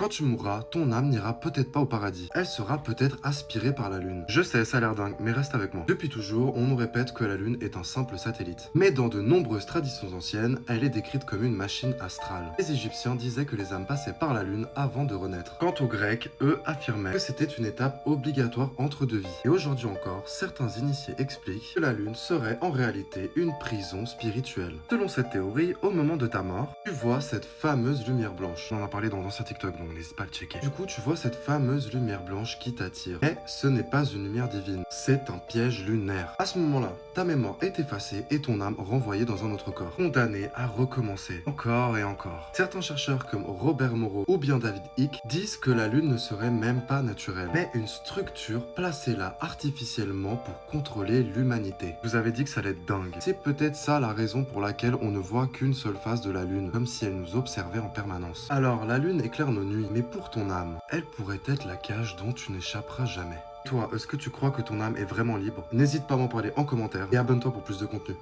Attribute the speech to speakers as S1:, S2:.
S1: Quand tu mourras, ton âme n'ira peut-être pas au paradis. Elle sera peut-être aspirée par la Lune. Je sais, ça a l'air dingue, mais reste avec moi. Depuis toujours, on nous répète que la Lune est un simple satellite. Mais dans de nombreuses traditions anciennes, elle est décrite comme une machine astrale. Les Égyptiens disaient que les âmes passaient par la Lune avant de renaître. Quant aux Grecs, eux affirmaient que c'était une étape obligatoire entre deux vies. Et aujourd'hui encore, certains initiés expliquent que la Lune serait en réalité une prison spirituelle. Selon cette théorie, au moment de ta mort, tu vois cette fameuse lumière blanche. On en a parlé dans l'ancien TikTok, donc n'hésite pas à le checker. Du coup, tu vois cette fameuse lumière blanche qui t'attire. Mais ce n'est pas une lumière divine, c'est un piège lunaire. À ce moment-là, ta mémoire est effacée et ton âme renvoyée dans un autre corps, condamnée à recommencer encore et encore. Certains chercheurs comme Robert Moreau ou bien David Icke disent que la Lune ne serait même pas naturelle, mais une structure placée là artificiellement pour contrôler l'humanité. Je vous avais dit que ça allait être dingue. C'est peut-être ça la raison pour laquelle on ne voit qu'une seule face de la Lune, comme si elle nous observait en permanence. Alors, la Lune éclaire nos nuits, mais pour ton âme, elle pourrait être la cage dont tu n'échapperas jamais. Toi, est-ce que tu crois que ton âme est vraiment libre? N'hésite pas à m'en parler en commentaire et abonne-toi pour plus de contenu.